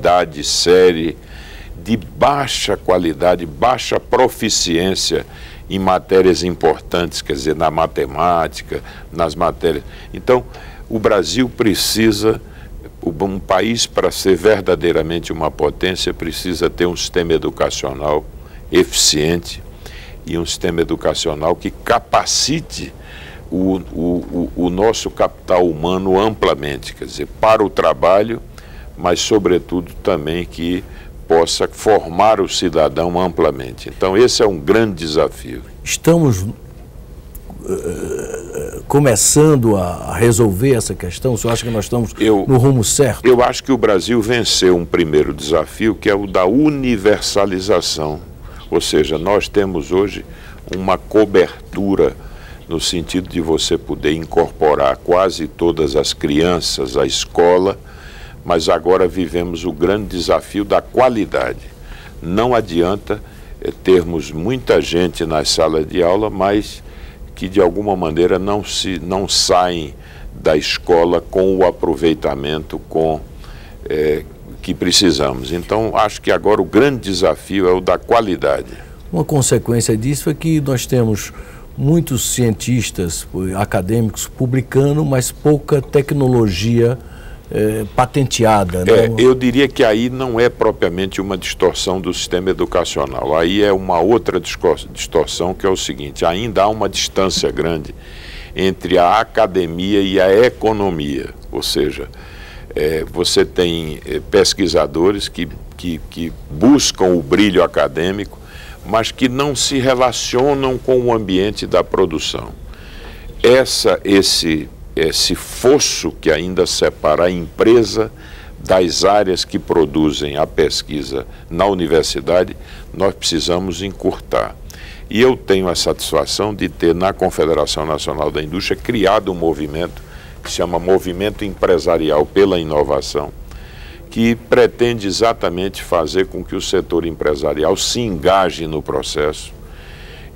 idade, série, de baixa qualidade, baixa proficiência em matérias importantes, quer dizer, na matemática, nas matérias. Então, o Brasil precisa, um país para ser verdadeiramente uma potência, precisa ter um sistema educacional eficiente e um sistema educacional que capacite o nosso capital humano amplamente, quer dizer, para o trabalho, mas sobretudo também que possa formar o cidadão amplamente. Então esse é um grande desafio. Estamos começando a resolver essa questão? O senhor acha que nós estamos no rumo certo? Eu acho que o Brasil venceu um primeiro desafio, que é o da universalização. Ou seja, nós temos hoje uma cobertura no sentido de você poder incorporar quase todas as crianças à escola, mas agora vivemos o grande desafio da qualidade. Não adianta termos muita gente nas salas de aula, mas que de alguma maneira não saem da escola com o aproveitamento que precisamos. Então, acho que agora o grande desafio é o da qualidade. Uma consequência disso é que nós temos muitos cientistas acadêmicos publicando, mas pouca tecnologia patenteada. Né? Eu diria que aí não é propriamente uma distorção do sistema educacional. Aí é uma outra distorção, que é o seguinte: ainda há uma distância grande entre a academia e a economia. Ou seja, você tem pesquisadores que buscam o brilho acadêmico, mas que não se relacionam com o ambiente da produção. Esse fosso que ainda separa a empresa das áreas que produzem a pesquisa na universidade, nós precisamos encurtar. E eu tenho a satisfação de ter, na Confederação Nacional da Indústria, criado um movimento que se chama Movimento Empresarial pela Inovação, que pretende exatamente fazer com que o setor empresarial se engaje no processo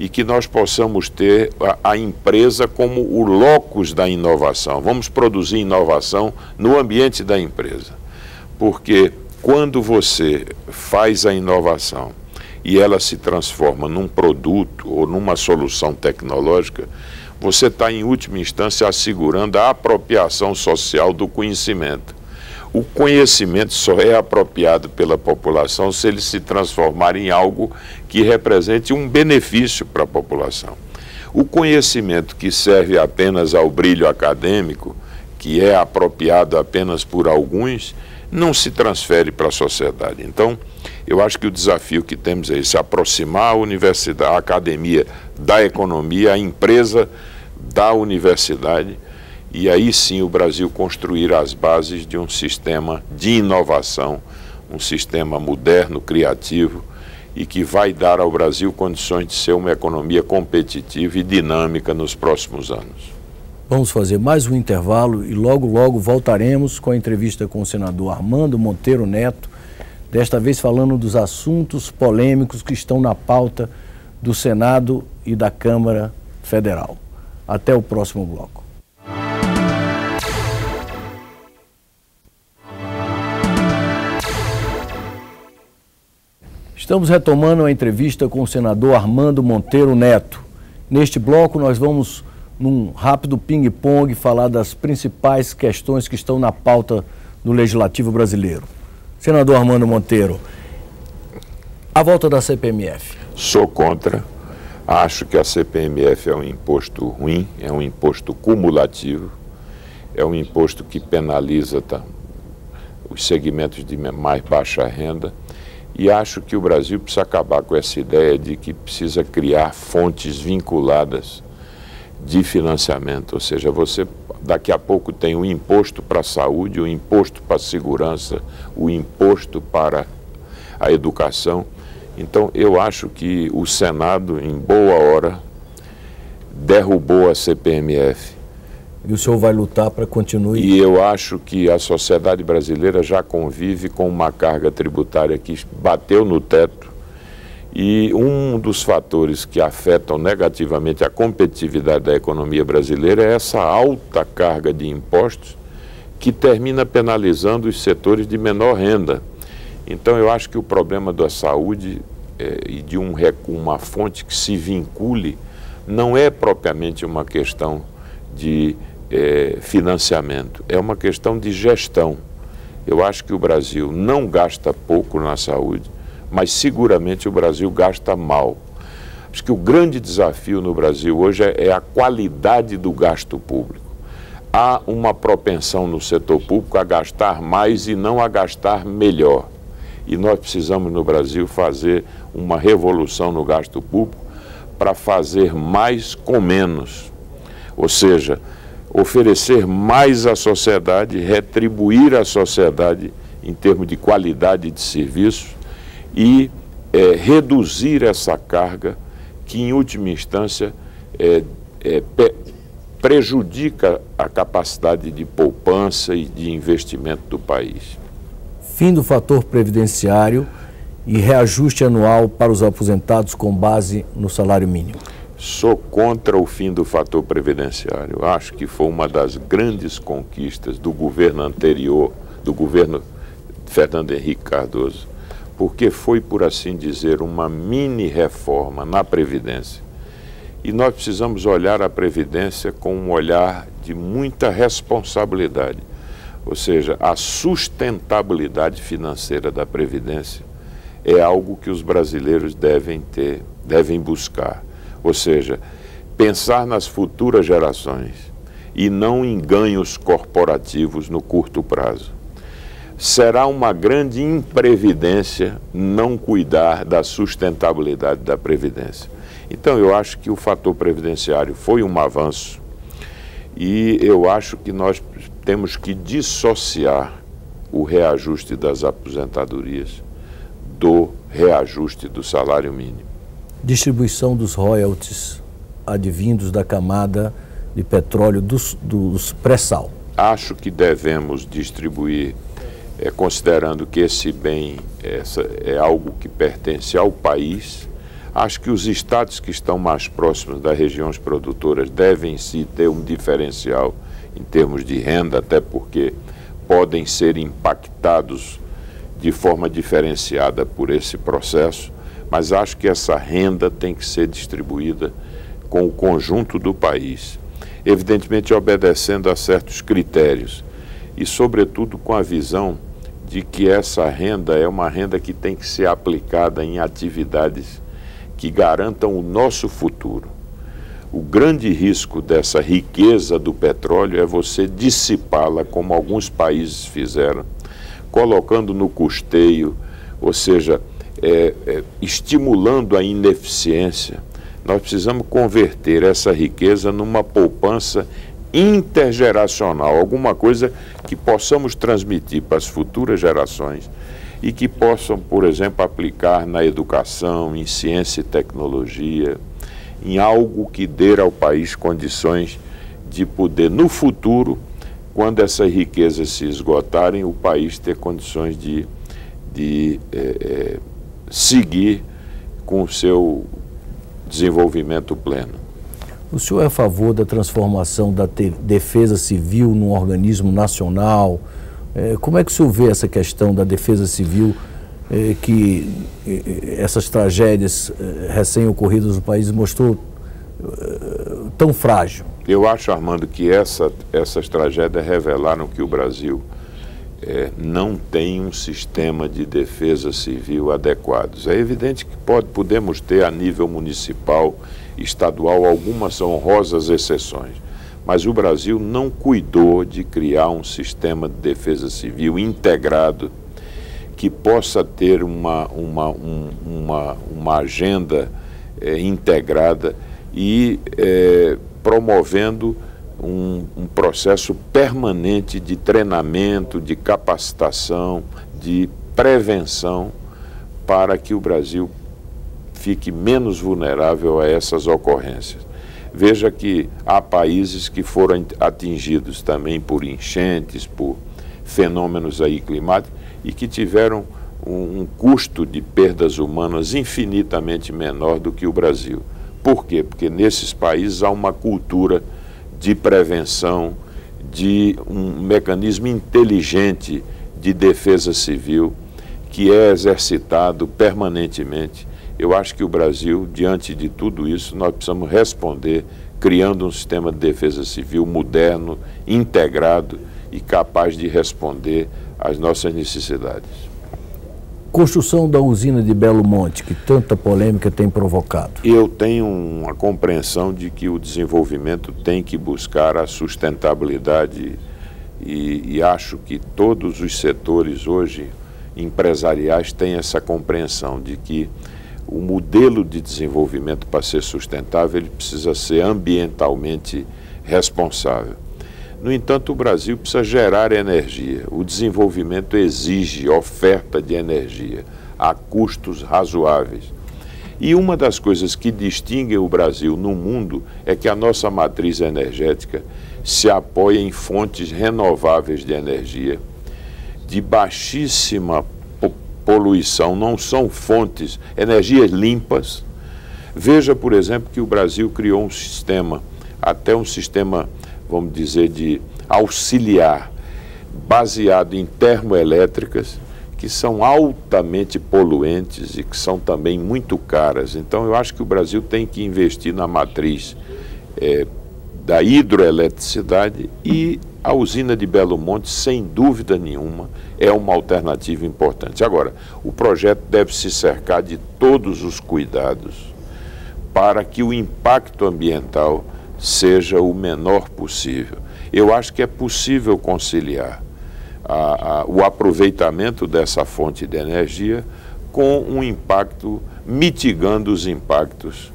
e que nós possamos ter a empresa como o locus da inovação. Vamos produzir inovação no ambiente da empresa, porque quando você faz a inovação e ela se transforma num produto ou numa solução tecnológica, você está, em última instância, assegurando a apropriação social do conhecimento. O conhecimento só é apropriado pela população se ele se transformar em algo que represente um benefício para a população. O conhecimento que serve apenas ao brilho acadêmico, que é apropriado apenas por alguns, não se transfere para a sociedade. Então, eu acho que o desafio que temos é esse: aproximar a universidade, a academia da economia, a empresa da universidade, e aí sim o Brasil construir as bases de um sistema de inovação, um sistema moderno, criativo, e que vai dar ao Brasil condições de ser uma economia competitiva e dinâmica nos próximos anos. Vamos fazer mais um intervalo e logo voltaremos com a entrevista com o senador Armando Monteiro Neto, desta vez falando dos assuntos polêmicos que estão na pauta do Senado e da Câmara Federal. Até o próximo bloco. Estamos retomando a entrevista com o senador Armando Monteiro Neto. Neste bloco nós vamos, num rápido ping-pong, falar das principais questões que estão na pauta do Legislativo brasileiro. Senador Armando Monteiro, a volta da CPMF. Sou contra. Acho que a CPMF é um imposto ruim, é um imposto cumulativo, é um imposto que penaliza os segmentos de mais baixa renda. E acho que o Brasil precisa acabar com essa ideia de que precisa criar fontes vinculadas de financiamento. Ou seja, você daqui a pouco tem o imposto para a saúde, o imposto para a segurança, o imposto para a educação. Então, eu acho que o Senado, em boa hora, derrubou a CPMF. E o senhor vai lutar para continuar? E eu acho que a sociedade brasileira já convive com uma carga tributária que bateu no teto, e um dos fatores que afetam negativamente a competitividade da economia brasileira é essa alta carga de impostos que termina penalizando os setores de menor renda. Então eu acho que o problema da saúde e de uma fonte que se vincule não é propriamente uma questão de financiamento, é uma questão de gestão. Eu acho que o Brasil não gasta pouco na saúde, mas seguramente o Brasil gasta mal. Acho que o grande desafio no Brasil hoje é a qualidade do gasto público. Há uma propensão no setor público a gastar mais e não a gastar melhor. E nós precisamos no Brasil fazer uma revolução no gasto público para fazer mais com menos. Ou seja, oferecer mais à sociedade, retribuir à sociedade em termos de qualidade de serviço e reduzir essa carga que, em última instância, prejudica a capacidade de poupança e de investimento do país. Fim do fator previdenciário e reajuste anual para os aposentados com base no salário mínimo. Sou contra o fim do fator previdenciário. Acho que foi uma das grandes conquistas do governo anterior, do governo Fernando Henrique Cardoso, porque foi, por assim dizer, uma mini-reforma na Previdência. E nós precisamos olhar a Previdência com um olhar de muita responsabilidade. Ou seja, a sustentabilidade financeira da Previdência é algo que os brasileiros devem buscar. Ou seja, pensar nas futuras gerações e não em ganhos corporativos no curto prazo. Será uma grande imprevidência não cuidar da sustentabilidade da Previdência. Então, eu acho que o fator previdenciário foi um avanço e eu acho que nós temos que dissociar o reajuste das aposentadorias do reajuste do salário mínimo. Distribuição dos royalties advindos da camada de petróleo dos pré-sal. Acho que devemos distribuir, considerando que esse bem é algo que pertence ao país. Acho que os estados que estão mais próximos das regiões produtoras devem sim ter um diferencial em termos de renda, até porque podem ser impactados de forma diferenciada por esse processo, mas acho que essa renda tem que ser distribuída com o conjunto do país, evidentemente obedecendo a certos critérios e, sobretudo, com a visão de que essa renda é uma renda que tem que ser aplicada em atividades que garantam o nosso futuro. O grande risco dessa riqueza do petróleo é você dissipá-la, como alguns países fizeram, colocando no custeio, ou seja, estimulando a ineficiência. Nós precisamos converter essa riqueza numa poupança intergeracional, alguma coisa que possamos transmitir para as futuras gerações e que possam, por exemplo, aplicar na educação, em ciência e tecnologia, em algo que dê ao país condições de poder, no futuro, quando essas riquezas se esgotarem, o país ter condições de seguir com o seu desenvolvimento pleno. O senhor é a favor da transformação da Defesa Civil num organismo nacional? Como é que o senhor vê essa questão da Defesa Civil, que essas tragédias recém-ocorridas no país mostrou tão frágil? Eu acho, Armando, que essas tragédias revelaram que o Brasil não tem um sistema de defesa civil adequado. É evidente que podemos ter a nível municipal, estadual, algumas honrosas exceções, mas o Brasil não cuidou de criar um sistema de defesa civil integrado que possa ter uma agenda integrada e promovendo um processo permanente de treinamento, de capacitação, de prevenção, para que o Brasil fique menos vulnerável a essas ocorrências. Veja que há países que foram atingidos também por enchentes, por fenômenos aí climáticos, e que tiveram um custo de perdas humanas infinitamente menor do que o Brasil. Por quê? Porque nesses países há uma cultura de prevenção, de um mecanismo inteligente de defesa civil que é exercitado permanentemente. Eu acho que o Brasil, diante de tudo isso, nós precisamos responder criando um sistema de defesa civil moderno, integrado e capaz de responder às nossas necessidades. Construção da usina de Belo Monte, que tanta polêmica tem provocado. Eu tenho uma compreensão de que o desenvolvimento tem que buscar a sustentabilidade e acho que todos os setores hoje empresariais têm essa compreensão de que o modelo de desenvolvimento, para ser sustentável, ele precisa ser ambientalmente responsável. No entanto, o Brasil precisa gerar energia. O desenvolvimento exige oferta de energia a custos razoáveis. E uma das coisas que distingue o Brasil no mundo é que a nossa matriz energética se apoia em fontes renováveis de energia, de baixíssima poluição, não são fontes, energias limpas. Veja, por exemplo, que o Brasil criou um sistema, até um sistema, vamos dizer, de auxiliar, baseado em termoelétricas, que são altamente poluentes e que são também muito caras. Então, eu acho que o Brasil tem que investir na matriz da hidroeletricidade, e a usina de Belo Monte, sem dúvida nenhuma, é uma alternativa importante. Agora, o projeto deve se cercar de todos os cuidados para que o impacto ambiental seja o menor possível. Eu acho que é possível conciliar o aproveitamento dessa fonte de energia com um impacto, mitigando os impactos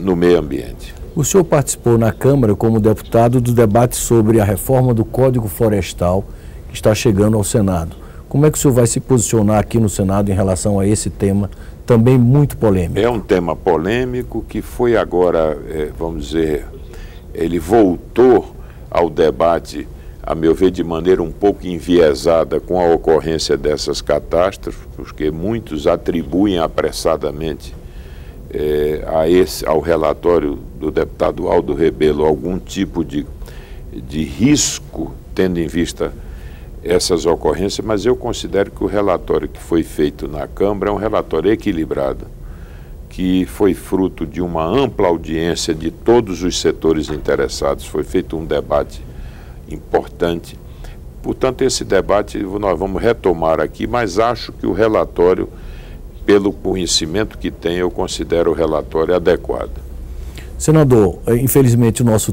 no meio ambiente. O senhor participou na Câmara como deputado do debate sobre a reforma do Código Florestal que está chegando ao Senado. Como é que o senhor vai se posicionar aqui no Senado em relação a esse tema, também muito polêmico? É um tema polêmico que foi agora, vamos dizer, ele voltou ao debate, a meu ver, de maneira um pouco enviesada com a ocorrência dessas catástrofes, porque muitos atribuem apressadamente ao relatório do deputado Aldo Rebelo algum tipo de risco, tendo em vista essas ocorrências, mas eu considero que o relatório que foi feito na Câmara é um relatório equilibrado, que foi fruto de uma ampla audiência de todos os setores interessados, foi feito um debate importante. Portanto, esse debate nós vamos retomar aqui, mas acho que o relatório, pelo conhecimento que tem, eu considero o relatório adequado. Senador, infelizmente o nosso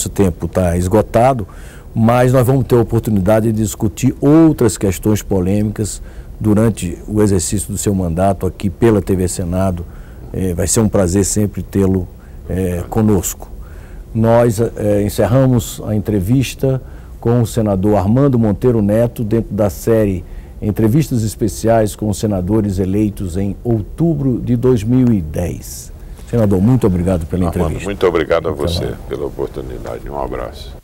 tempo está esgotado, mas nós vamos ter a oportunidade de discutir outras questões polêmicas durante o exercício do seu mandato aqui pela TV Senado. Vai ser um prazer sempre tê-lo conosco. Nós encerramos a entrevista com o senador Armando Monteiro Neto dentro da série Entrevistas Especiais com os senadores eleitos em outubro de 2010. Senador, muito obrigado pela entrevista. Muito obrigado a você pela oportunidade. Um abraço.